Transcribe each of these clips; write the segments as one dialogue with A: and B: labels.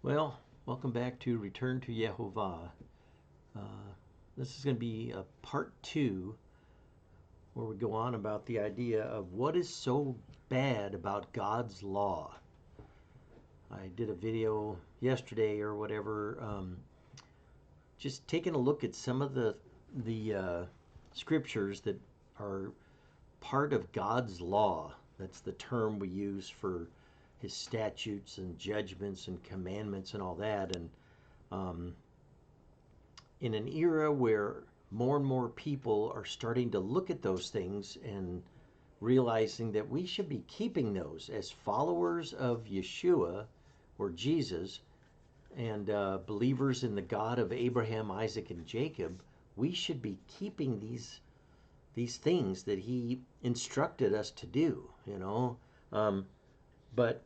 A: Well, welcome back to Return to Yehovah. Uh, this is going to be a part two where we go on about the idea of what is so bad about God's law. I did a video yesterday or whatever, just taking a look at some of the scriptures that are part of God's law. That's the term we use for his statutes and judgments and commandments and all that. And in an era where more and more people are starting to look at those things and realizing that we should be keeping those as followers of Yeshua or Jesus and believers in the God of Abraham, Isaac, and Jacob, we should be keeping these things that he instructed us to do. But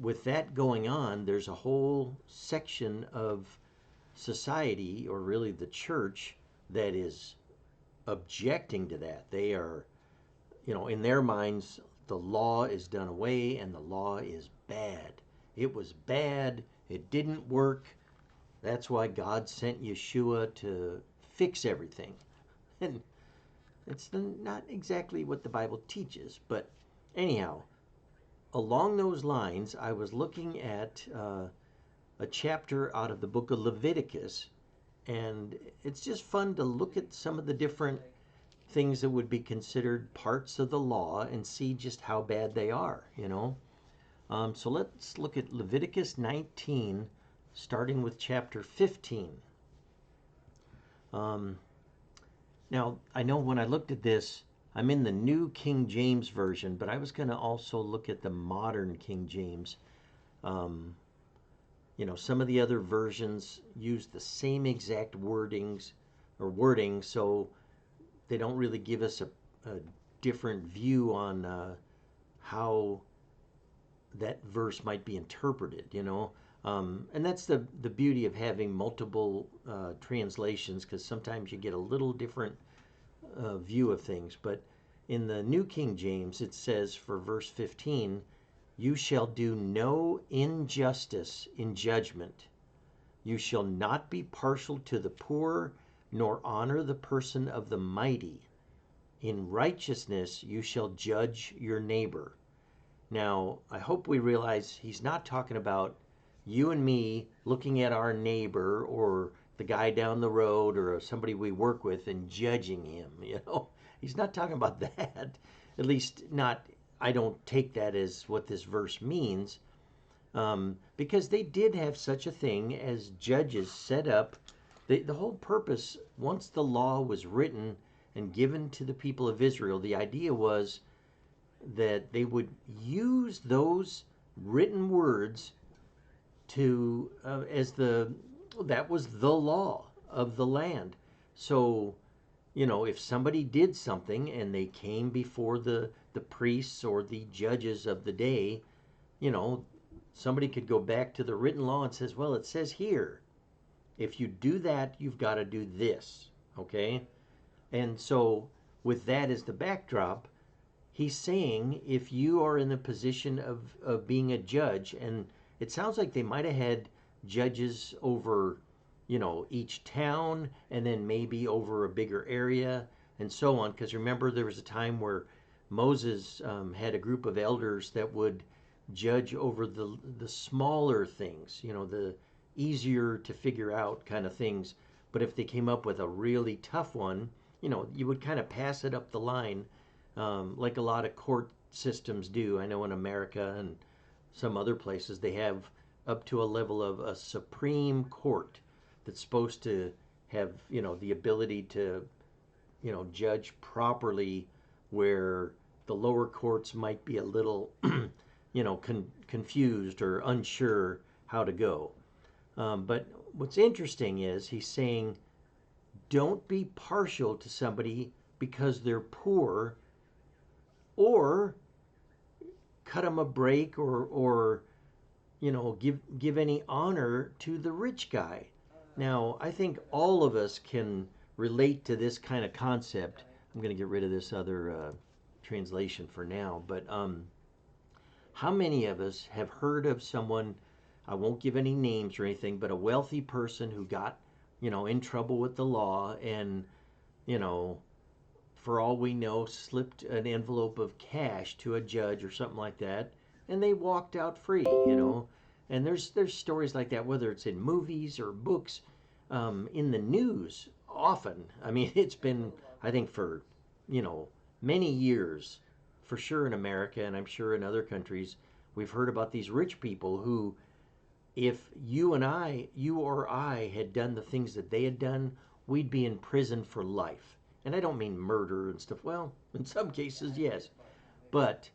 A: with that going on, there's a whole section of society, or really the church, that is objecting to that. They are, in their minds, the law is done away and the law is bad. It was bad. It didn't work. That's why God sent Yeshua to fix everything. And it's not exactly what the Bible teaches. But anyhow, along those lines, I was looking at a chapter out of the book of Leviticus, and it's just fun to look at some of the different things that would be considered parts of the law and see just how bad they are. So let's look at Leviticus 19, starting with chapter 15. Now, I know when I looked at this, I'm in the New King James Version, but I was going to also look at the modern King James. Some of the other versions use the same exact wording, so they don't really give us a different view on how that verse might be interpreted. And that's the beauty of having multiple translations, because sometimes you get a little different view of things. But in the New King James, it says for verse 15, "You shall do no injustice in judgment. You shall not be partial to the poor, nor honor the person of the mighty. In righteousness you shall judge your neighbor." Now, I hope we realize he's not talking about you and me looking at our neighbor or the guy down the road or somebody we work with and judging him. He's not talking about that. At least not, I don't take that as what this verse means, because they did have such a thing as judges set up. The whole purpose, once the law was written and given to the people of Israel, the idea was that they would use those written words to that was the law of the land. So if somebody did something and they came before the priests or the judges of the day, somebody could go back to the written law and says, well, it says here, if you do that, you've got to do this. Okay? And so with that as the backdrop, he's saying if you are in the position of being a judge, and it sounds like they might have had judges over, each town, and then maybe over a bigger area and so on. Because remember, there was a time where Moses had a group of elders that would judge over the smaller things, the easier to figure out kind of things. But if they came up with a really tough one, you would kind of pass it up the line, like a lot of court systems do. I know in America and some other places they have up to a level of a Supreme Court that's supposed to have, the ability to, judge properly, where the lower courts might be a little, confused or unsure how to go. But what's interesting is he's saying, don't be partial to somebody because they're poor, or cut them a break, or give any honor to the rich guy. Now, I think all of us can relate to this kind of concept. I'm going to get rid of this other translation for now, but how many of us have heard of someone I won't give any names or anything, but a wealthy person who got, in trouble with the law and, you know, for all we know, slipped an envelope of cash to a judge or something like that, and they walked out free. And there's stories like that, whether it's in movies or books, in the news often. I mean, it's been, I think, for you know many years, for sure in America, and I'm sure in other countries, we've heard about these rich people who, if you or I had done the things that they had done, we'd be in prison for life. And I don't mean murder and stuff. Well, in some cases, yes. But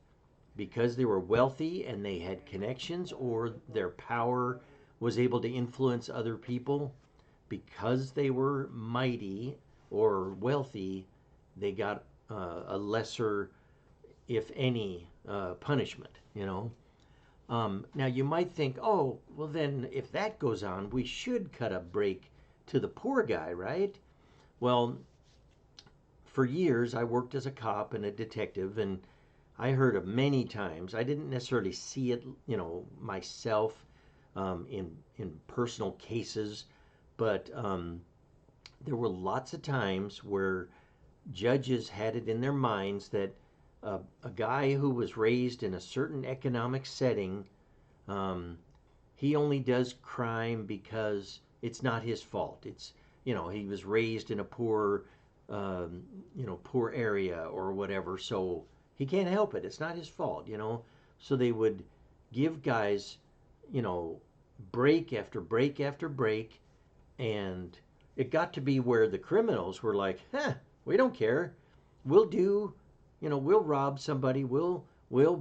A: because they were wealthy and they had connections, or their power was able to influence other people, because they were mighty or wealthy, they got a lesser, if any, punishment. Now you might think, oh, well then if that goes on, we should cut a break to the poor guy, right? Well, for years I worked as a cop and a detective, and I heard of many times. I didn't necessarily see it, myself, in personal cases, but there were lots of times where judges had it in their minds that a guy who was raised in a certain economic setting, um, he only does crime because it's not his fault. He was raised in a poor area or whatever, so he can't help it. It's not his fault. So they would give guys, you know, break after break after break, and it got to be where the criminals were like, we don't care. We'll do, we'll rob somebody. We'll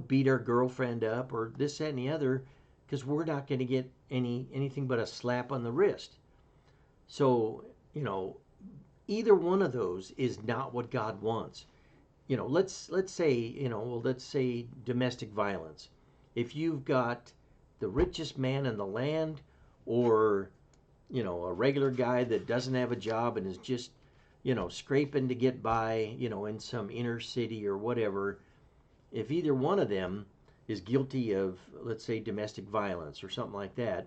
A: beat our girlfriend up or this, that, and the other, because we're not going to get anything but a slap on the wrist. So, either one of those is not what God wants. Let's say domestic violence. If you've got the richest man in the land, or a regular guy that doesn't have a job and is just scraping to get by, in some inner city or whatever, if either one of them is guilty of, let's say, domestic violence or something like that,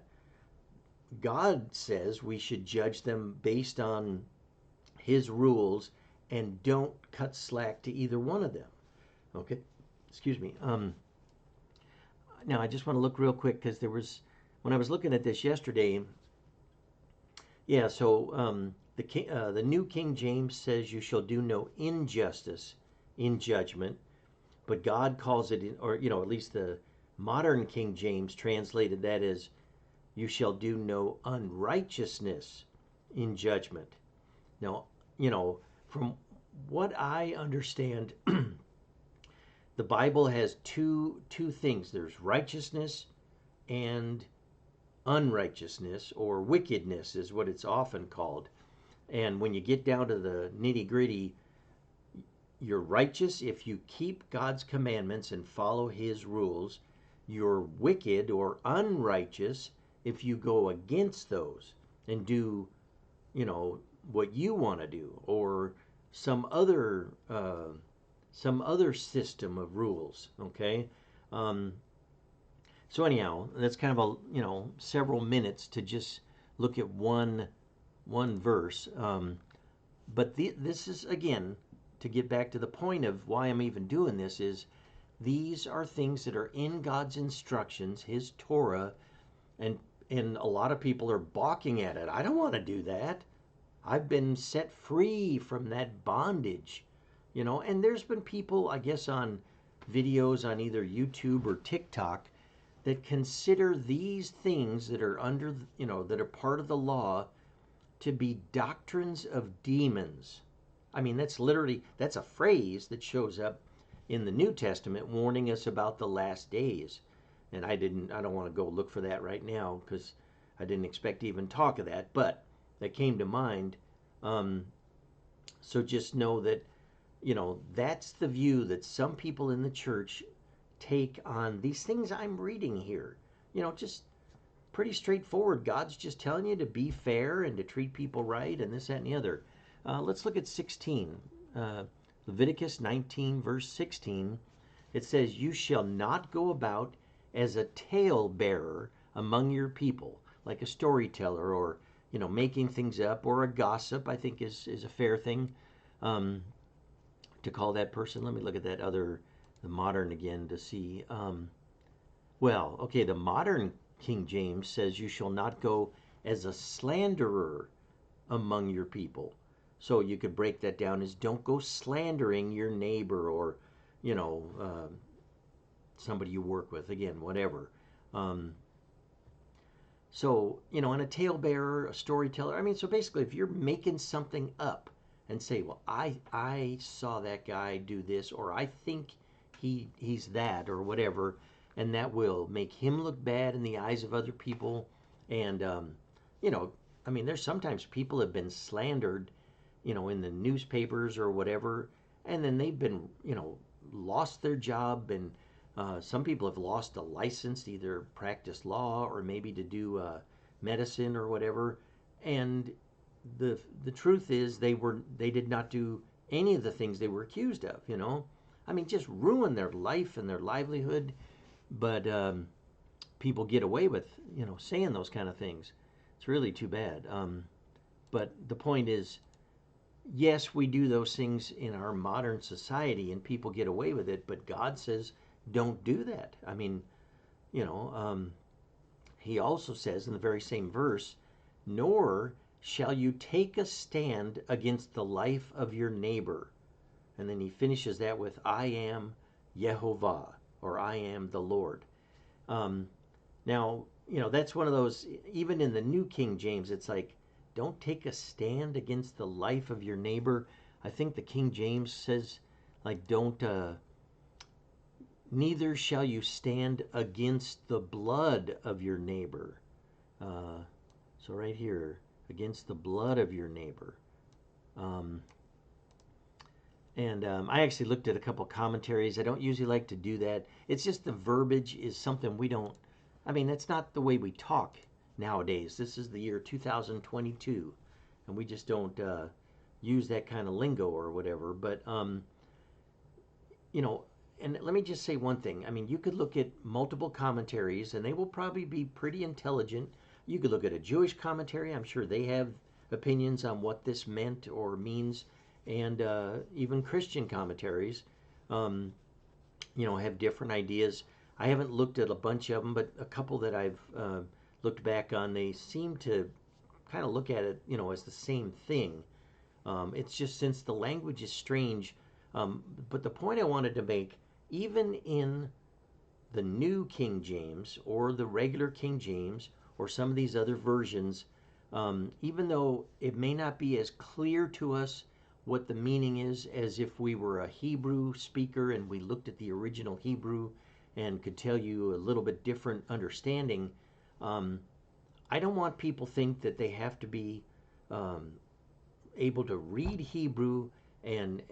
A: God says we should judge them based on his rules and don't cut slack to either one of them. Okay, excuse me. Now I just want to look real quick, because when I was looking at this yesterday. Yeah, so the New King James says you shall do no injustice in judgment, but God calls it, or at least the modern King James translated that as you shall do no unrighteousness in judgment. Now, from what I understand, the Bible has two things. There's righteousness and unrighteousness, or wickedness is what it's often called. And when you get down to the nitty gritty, you're righteous if you keep God's commandments and follow his rules. You're wicked or unrighteous if you go against those and do, what you want to do, or some other system of rules. Okay. So anyhow, that's kind of several minutes to just look at one verse. But this is, again, to get back to the point of why I'm even doing this, is these are things that are in God's instructions, his Torah, and a lot of people are balking at it. I don't want to do that. I've been set free from that bondage, and there's been people, I guess, on videos on either YouTube or TikTok that consider these things that are that are part of the law to be doctrines of demons. I mean, that's a phrase that shows up in the New Testament warning us about the last days. And I don't want to go look for that right now, because I didn't expect to even talk of that, but that came to mind. So just know that, that's the view that some people in the church take on these things I'm reading here. Just pretty straightforward. God's just telling you to be fair and to treat people right, and this, that, and the other. Let's look at 16. Leviticus 19, verse 16. It says, you shall not go about as a talebearer among your people, like a storyteller, or making things up, or a gossip, I think is a fair thing um, to call that person. Let me look at the modern again to see. Well, okay, the modern King James says, "You shall not go as a slanderer among your people." So you could break that down as, don't go slandering your neighbor, or you know uh, somebody you work with, again, whatever. Um, and a talebearer, a storyteller. I mean, so basically, if you're making something up and say, "Well, I saw that guy do this," or "I think he's that," or whatever, and that will make him look bad in the eyes of other people. And you know, I mean, there's sometimes people have been slandered, in the newspapers or whatever, and then they've been, lost their job, and some people have lost a license to either practice law or maybe to do medicine or whatever. And the truth is, they did not do any of the things they were accused of. I mean, just ruin their life and their livelihood. But people get away with saying those kind of things. It's really too bad. But the point is, yes, we do those things in our modern society and people get away with it, but God says don't do that. I mean, you know, um, he also says in the very same verse, "Nor shall you take a stand against the life of your neighbor." And then he finishes that with, "I am Yehovah," or "I am the Lord." Um, Now, that's one of those, even in the New King James, it's like, don't take a stand against the life of your neighbor. I think the King James says, like, don't, neither shall you stand against the blood of your neighbor. Uh, so right here, against the blood of your neighbor. Um, and I actually looked at a couple commentaries. I don't usually like to do that. It's just the verbiage is something we don't, I mean, that's not the way we talk nowadays. This is the year 2022, and we just don't use that kind of lingo or whatever. But, you know, and let me just say one thing. I mean, you could look at multiple commentaries, and they will probably be pretty intelligent. You could look at a Jewish commentary. I'm sure they have opinions on what this meant or means, and even Christian commentaries, um, have different ideas. I haven't looked at a bunch of them, but a couple that I've looked back on, they seem to kind of look at it, as the same thing. It's just since the language is strange. But the point I wanted to make, even in the New King James or the regular King James or some of these other versions, even though it may not be as clear to us what the meaning is as if we were a Hebrew speaker and we looked at the original Hebrew and could tell you a little bit different understanding, um, I don't want people think that they have to be um, able to read Hebrew and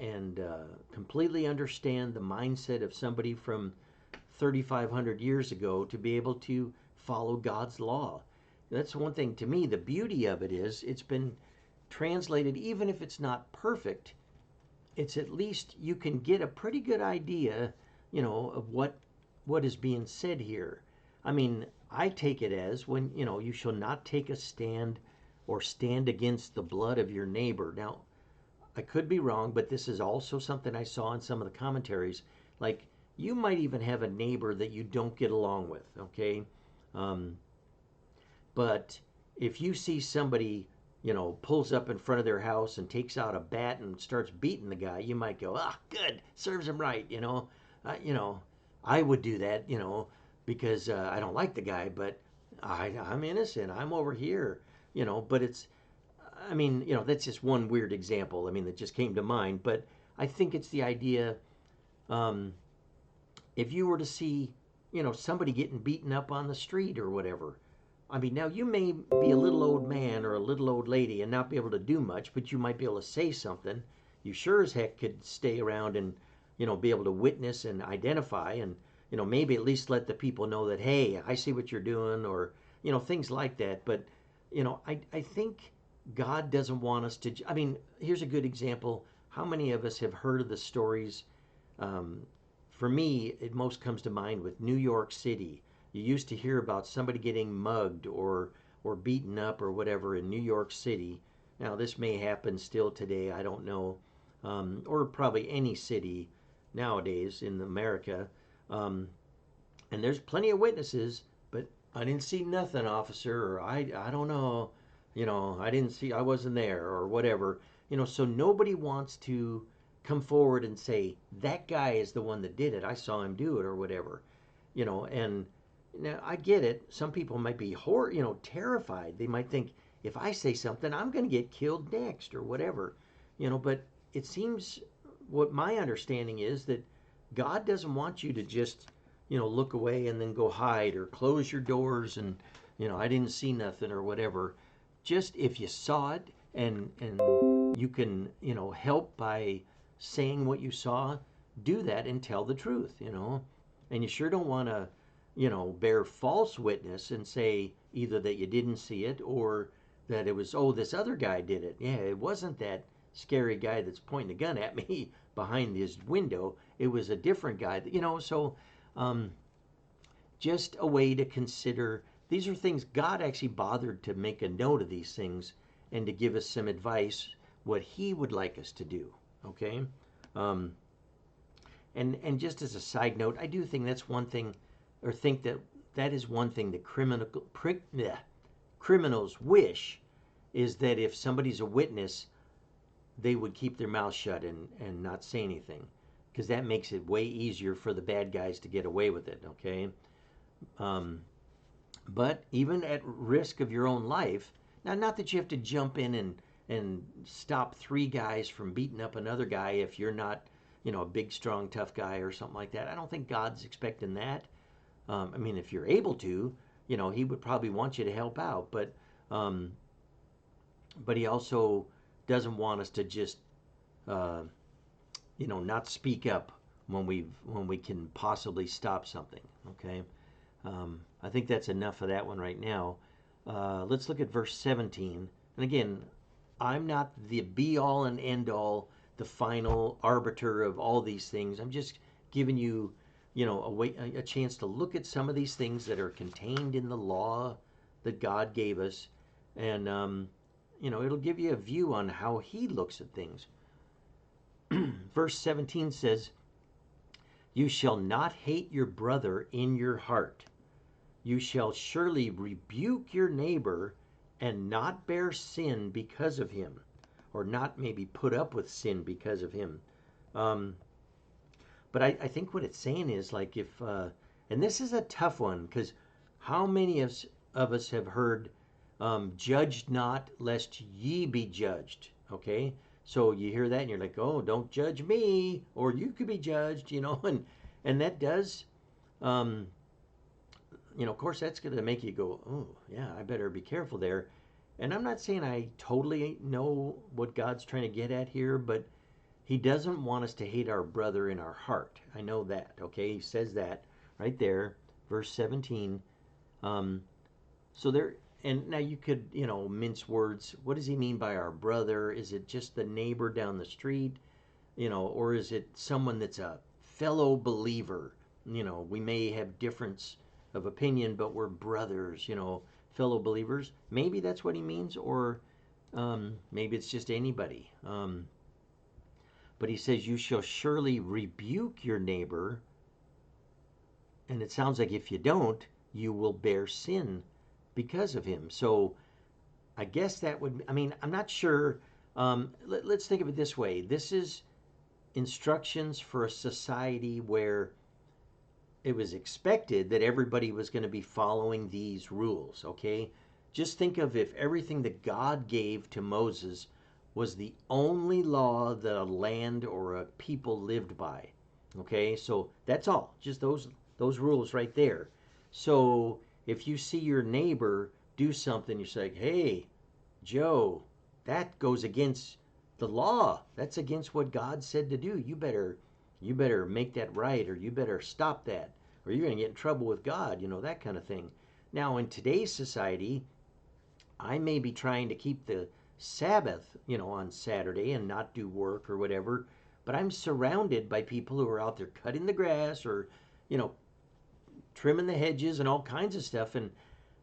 A: completely understand the mindset of somebody from 3,500 years ago to be able to follow God's law. That's one thing. To me, the beauty of it is it's been translated, even if it's not perfect, it's at least you can get a pretty good idea, of what is being said here. I mean, I take it as when, you shall not take a stand or stand against the blood of your neighbor. Now, I could be wrong, but this is also something I saw in some of the commentaries. Like, you might even have a neighbor that you don't get along with, okay? Um, but if you see somebody, pulls up in front of their house and takes out a bat and starts beating the guy, you might go, "Ah, good, serves him right," I would do that, because I don't like the guy, but I'm innocent. I'm over here, But I mean, that's just one weird example. I mean, that just came to mind. But I think it's the idea. Um, if you were to see, somebody getting beaten up on the street or whatever, I mean, now you may be a little old man or a little old lady and not be able to do much, but you might be able to say something. You sure as heck could stay around and, be able to witness and identify and, maybe at least let the people know that, hey, I see what you're doing, or, things like that. But, I think God doesn't want us to. I mean, here's a good example. How many of us have heard of the stories? Um, for me, it most comes to mind with New York City you used to hear about somebody getting mugged or beaten up or whatever in New York City. Now, this may happen still today, I don't know, or probably any city nowadays in America. Um, and there's plenty of witnesses, but I didn't see nothing, officer, or I don't know, I didn't see, I wasn't there, or whatever. So nobody wants to come forward and say, that guy is the one that did it. I saw him do it, or whatever. And now I get it. Some people might be terrified. They might think, if I say something, I'm going to get killed next, or whatever. But it seems, what my understanding is, that God doesn't want you to just look away and then go hide or close your doors and, I didn't see nothing or whatever. Just if you saw it and you can, help by saying what you saw, do that and tell the truth. And you sure don't want to, bear false witness and say either that you didn't see it or that it was, oh, this other guy did it. Yeah, it wasn't that scary guy that's pointing a gun at me behind his window. It was a different guy, so um, just a way to consider. These are things God actually bothered to make a note of these things and to give us some advice, what He would like us to do. Okay, um, and just as a side note, I do think that's one thing, or think that that is one thing that criminals wish, is that if somebody's a witness, they would keep their mouth shut and not say anything, because that makes it way easier for the bad guys to get away with it. Okay. Um, but even at risk of your own life, now, not that you have to jump in and stop three guys from beating up another guy if you're not, a big, strong, tough guy or something like that. I don't think God's expecting that. I mean, if you're able to, He would probably want you to help out, um, but He also doesn't want us to just, uh, not speak up when we can possibly stop something. Okay. I think that's enough of that one right now. Let's look at verse 17. And again, I'm not the be all and end all, the final arbiter of all these things. I'm just giving you, a chance to look at some of these things that are contained in the law that God gave us. And, it'll give you a view on how He looks at things. Verse 17 says, "You shall not hate your brother in your heart. You shall surely rebuke your neighbor and not bear sin because of him," or not maybe put up with sin because of him. Um, but I think what it's saying is, like, if, and this is a tough one, because how many of us have heard, judge not lest ye be judged? Okay. So you hear that and you're like, oh, don't judge me, or you could be judged, and that does, um, of course, that's going to make you go, oh, yeah, I better be careful there. And I'm not saying I totally know what God's trying to get at here, but He doesn't want us to hate our brother in our heart. I know that, okay? He says that right there, verse 17. So there, and now you could, mince words. What does He mean by our brother? Is it just the neighbor down the street? Or is it someone that's a fellow believer? We may have difference of opinion, but we're brothers, fellow believers. Maybe that's what He means, or maybe it's just anybody. But He says, you shall surely rebuke your neighbor. And it sounds like if you don't, you will bear sin because of him. So I guess that would, I'm not sure. Let's think of it this way. This is instructions for a society where it was expected that everybody was going to be following these rules, okay? Just think of if everything that God gave to Moses was the only law that a land or a people lived by, okay? So that's all, just those rules right there. So if you see your neighbor do something, you say, hey, Joe, that goes against the law. That's against what God said to do. You better make that right, or you better stop that, or you're going to get in trouble with God, that kind of thing. Now, in today's society, I may be trying to keep the Sabbath, on Saturday and not do work or whatever, but I'm surrounded by people who are out there cutting the grass or, trimming the hedges and all kinds of stuff. And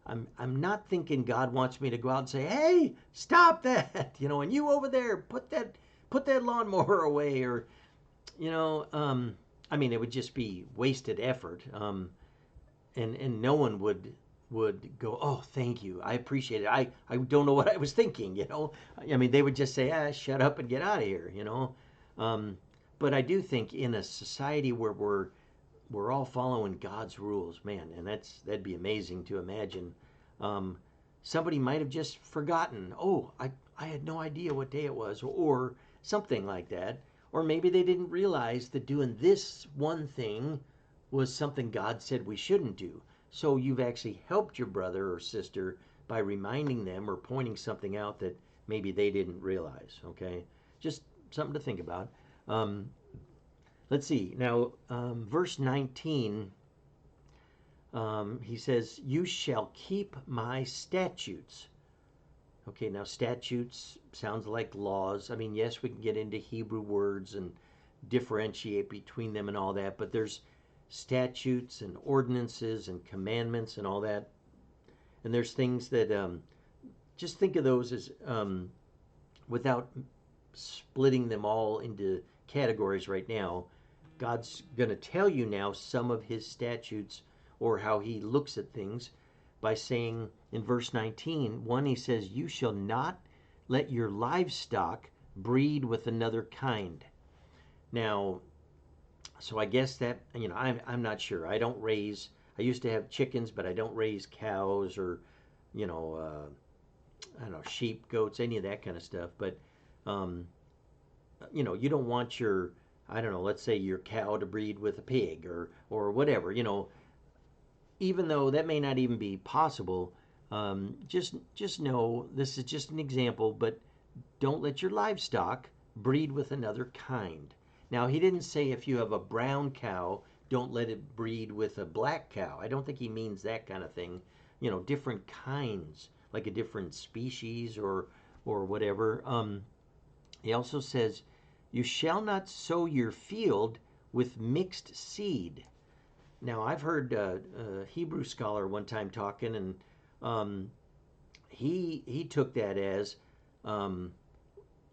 A: I'm not thinking God wants me to go out and say, "Hey, stop that," and you over there, put that lawnmower away, or you know, I mean, it would just be wasted effort, and no one would go, "Oh, thank you, I appreciate it. I don't know what I was thinking." I mean, they would just say, "Shut up and get out of here." Um, but I do think in a society where we're all following God's rules, man, and that'd be amazing to imagine. Um, Somebody might have just forgotten. Oh, I had no idea what day it was, or something like that. Or maybe they didn't realize that doing this one thing was something God said we shouldn't do. So you've actually helped your brother or sister by reminding them or pointing something out that maybe they didn't realize. Okay, just something to think about. Um, let's see. Now, verse 19, he says, "You shall keep my statutes." Okay, now statutes sounds like laws. I mean, yes, we can get into Hebrew words and differentiate between them and all that, but there's statutes and ordinances and commandments and all that. And there's things that just think of those as without splitting them all into categories right now. God's going to tell you now some of his statutes or how he looks at things by saying in verse 19, one, he says, "You shall not let your livestock breed with another kind." Now, so I guess that, I'm not sure. I used to have chickens, but I don't raise cows or, you know, I don't know, sheep, goats, any of that kind of stuff. But, um, you don't want your, I don't know, let's say your cow to breed with a pig or whatever, even though that may not even be possible. Just know this is just an example, but don't let your livestock breed with another kind. Now, he didn't say if you have a brown cow, don't let it breed with a black cow. I don't think he means that kind of thing. Different kinds, like a different species or whatever. He also says, "You shall not sow your field with mixed seed." Now, I've heard a Hebrew scholar one time talking, and he took that as,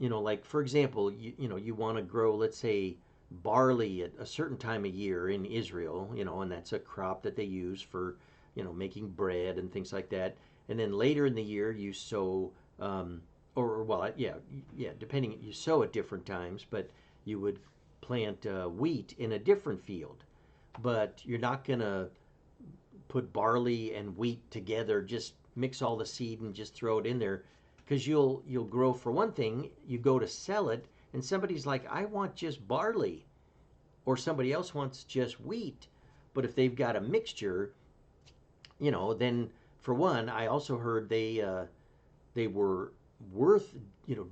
A: like for example, you want to grow, let's say, barley at a certain time of year in Israel, and that's a crop that they use for, making bread and things like that. And then later in the year, you sow, or well, yeah, depending, you sow at different times, but you would plant wheat in a different field. But you're not going to put barley and wheat together, just mix all the seed and just throw it in there, because you'll grow. For one thing, you go to sell it and somebody's like, "I want just barley," or somebody else wants just wheat. But if they've got a mixture, then for one, I also heard they were worth,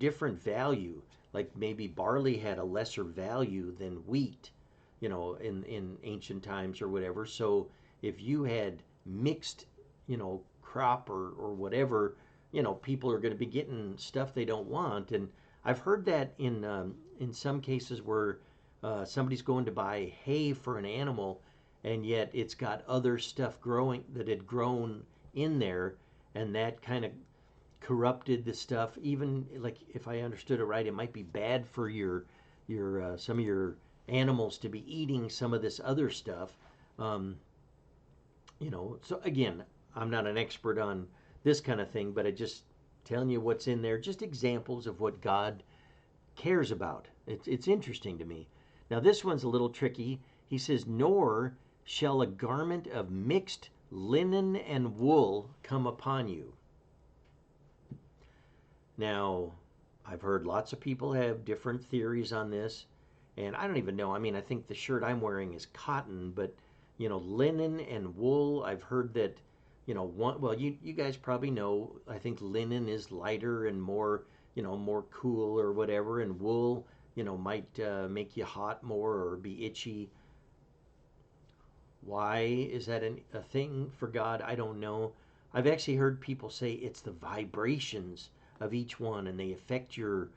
A: different value. Like maybe barley had a lesser value than wheat, in ancient times or whatever. So if you had mixed, crop or whatever, people are going to be getting stuff they don't want. And I've heard that in some cases where somebody's going to buy hay for an animal, and yet it's got other stuff growing that had grown in there, and that kind of corrupted the stuff. Even like if I understood it right, it might be bad for your some of your animals to be eating some of this other stuff. Um, so again, I'm not an expert on this kind of thing, but I just telling you what's in there, just examples of what God cares about. It's interesting to me. Now this one's a little tricky. He says, "Nor shall a garment of mixed linen and wool come upon you." Now, I've heard lots of people have different theories on this, and I don't even know. I mean, I think the shirt I'm wearing is cotton, but linen and wool, I've heard that, well, you guys probably know, I think linen is lighter and more, more cool or whatever, and wool, might make you hot more or be itchy. Why is that a thing for God? I don't know. I've actually heard people say it's the vibrations of each one and they affect your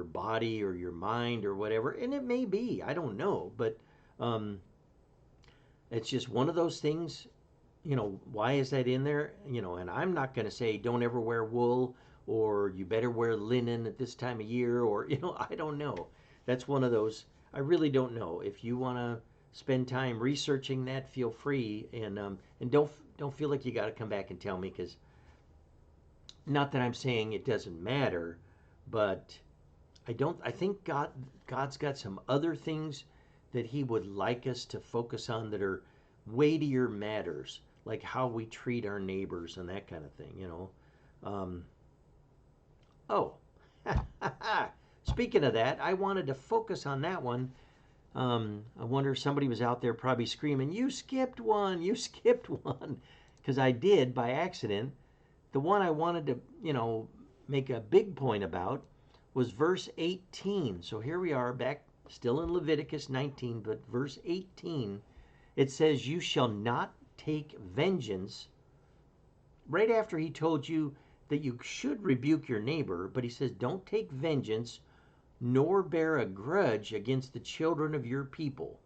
A: body or your mind or whatever, and it may be. I don't know, but um, It's just one of those things. Why is that in there? And I'm not going to say don't ever wear wool or you better wear linen at this time of year or, I don't know. That's one of those. I really don't know. If you want to spend time researching that, feel free, and don't feel like you got to come back and tell me, because not that I'm saying it doesn't matter, but I think God's got some other things that he would like us to focus on that are weightier matters, like how we treat our neighbors and that kind of thing. Oh, speaking of that, I wanted to focus on that one. I wonder if somebody was out there probably screaming, "You skipped one, you skipped one," because I did by accident. The one I wanted to, make a big point about was verse 18. So here we are back still in Leviticus 19, but verse 18, it says, "You shall not take vengeance." Right after he told you that you should rebuke your neighbor, but he says, "Don't take vengeance nor bear a grudge against the children of your people."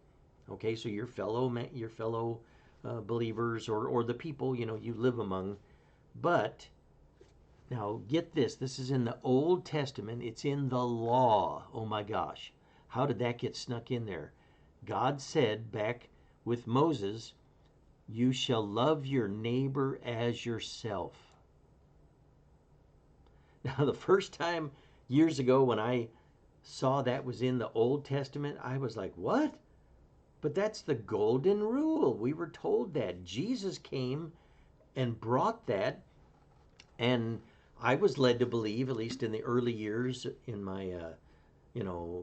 A: Okay, so your fellow believers, or the people you live among. But now get this. This is in the Old Testament. It's in the law. Oh my gosh. How did that get snuck in there? God said back with Moses, "You shall love your neighbor as yourself." Now, the first time years ago when I saw that was in the Old Testament, I was like, what? But that's the golden rule. We were told that. Jesus came and brought that. And I was led to believe, at least in the early years in my,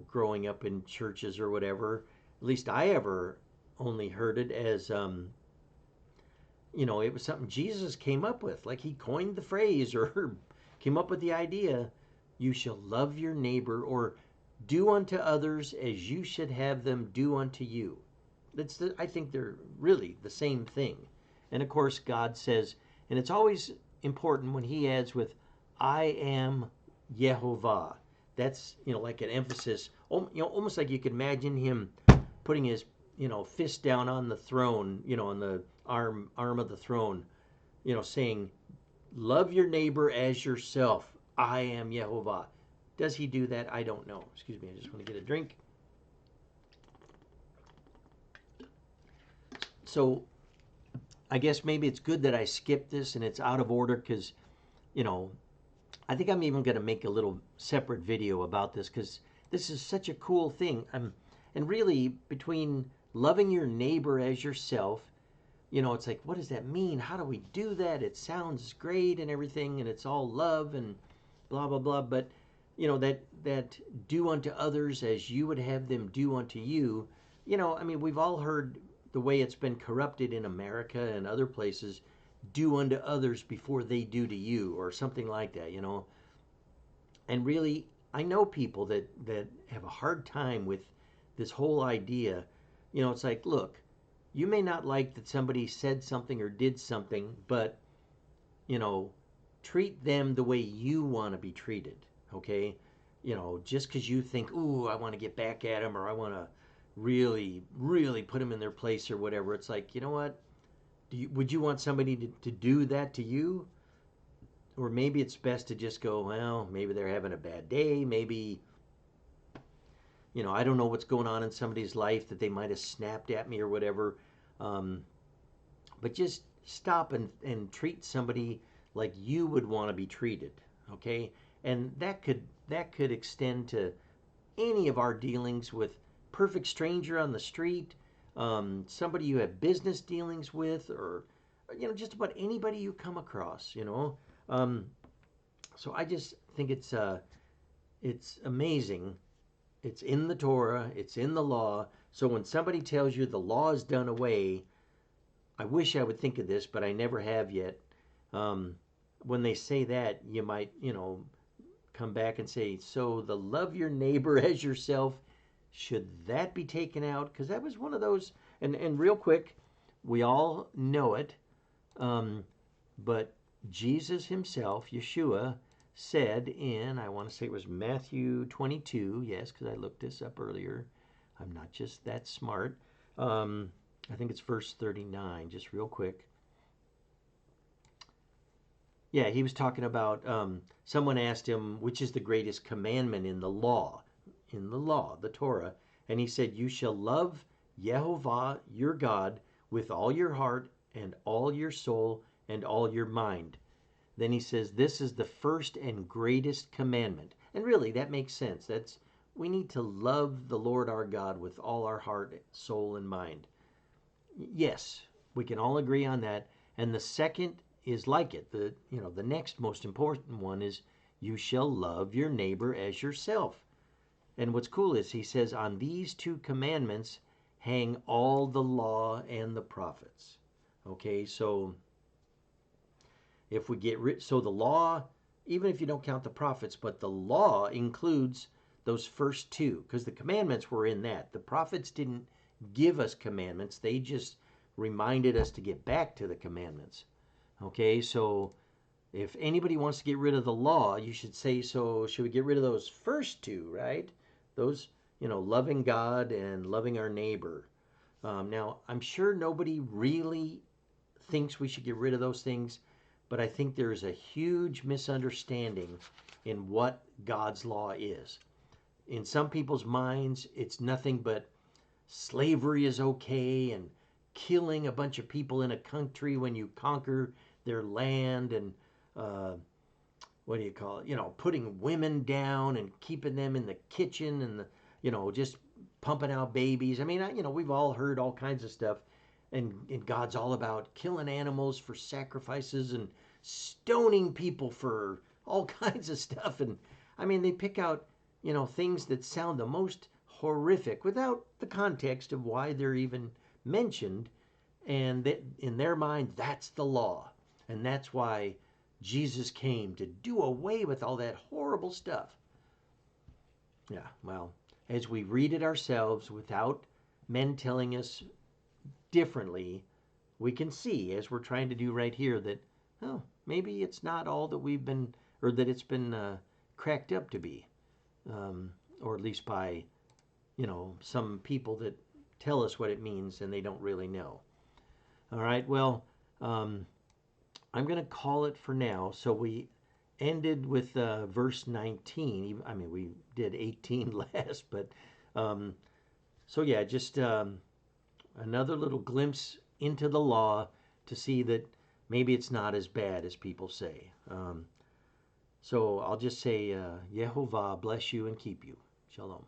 A: growing up in churches or whatever, at least I ever only heard it as, it was something Jesus came up with. Like he coined the phrase or came up with the idea, "You shall love your neighbor," or "do unto others as you should have them do unto you." I think they're really the same thing. And of course, God says, and it's always important when he adds with, "I am Yehovah." That's, like an emphasis, almost like you could imagine him putting his, fist down on the throne, on the arm of the throne, saying, "Love your neighbor as yourself. I am Yehovah." Does he do that? I don't know. Excuse me, I just want to get a drink. So I guess maybe it's good that I skipped this and it's out of order, because, I think I'm even going to make a little separate video about this, because this is such a cool thing. And really, between loving your neighbor as yourself, it's like, what does that mean? How do we do that? It sounds great and everything, and it's all love and blah, blah, blah. But, that do unto others as you would have them do unto you. We've all heard the way it's been corrupted in America and other places, "do unto others before they do to you," or something like that, And really, I know people that have a hard time with this whole idea. It's like, look, you may not like that somebody said something or did something, but, treat them the way you want to be treated, okay? Just because you think, "Ooh, I want to get back at them," or "I want to really, really put them in their place," or whatever. It's like, you know what? Would you want somebody to do that to you? Or maybe it's best to just go, well, maybe they're having a bad day. Maybe, I don't know what's going on in somebody's life that they might have snapped at me or whatever. But just stop and treat somebody like you would want to be treated, okay? And that could extend to any of our dealings with perfect stranger on the street, somebody you have business dealings with, or just about anybody you come across. So I just think it's amazing. It's in the Torah. It's in the law. So when somebody tells you the law is done away, I wish I would think of this, but I never have yet. When they say that, you might, come back and say, so the "love your neighbor as yourself," should that be taken out? Because that was one of those, and real quick, we all know it, but Jesus himself, Yeshua, said in, I want to say it was Matthew 22, yes, because I looked this up earlier. I'm not just that smart. I think it's verse 39, just real quick. Yeah, he was talking about someone asked him, which is the greatest commandment in the law, the Torah. And he said, you shall love Yehovah, your God, with all your heart and all your soul and all your mind. Then he says, this is the first and greatest commandment. And really, that makes sense. We need to love the Lord our God with all our heart, soul, and mind. Yes, we can all agree on that. And the second is like it. The next most important one is you shall love your neighbor as yourself. And what's cool is he says on these two commandments hang all the law and the prophets. Okay, so if we get rid, so the law, even if you don't count the prophets, but the law includes those first two, because the commandments were in that. The prophets didn't give us commandments, they just reminded us to get back to the commandments. Okay, so if anybody wants to get rid of the law, you should say, so should we get rid of those first two, right? Those, loving God and loving our neighbor. Now, I'm sure nobody really thinks we should get rid of those things, but I think there is a huge misunderstanding in what God's law is. In some people's minds, it's nothing but slavery is okay and killing a bunch of people in a country when you conquer their land and what do you call it? Putting women down and keeping them in the kitchen and just pumping out babies. I mean, we've all heard all kinds of stuff, and God's all about killing animals for sacrifices and stoning people for all kinds of stuff. And I mean, they pick out things that sound the most horrific without the context of why they're even mentioned, and that in their mind that's the law, and that's why Jesus came to do away with all that horrible stuff. Yeah, well, as we read it ourselves without men telling us differently, we can see, as we're trying to do right here, that, maybe it's not all that we've been, or that it's been cracked up to be, or at least by, some people that tell us what it means and they don't really know. All right, well, I'm going to call it for now. So we ended with verse 19. I mean, we did 18 last, but so yeah, just another little glimpse into the law to see that maybe it's not as bad as people say. So I'll just say, Yehovah bless you and keep you. Shalom.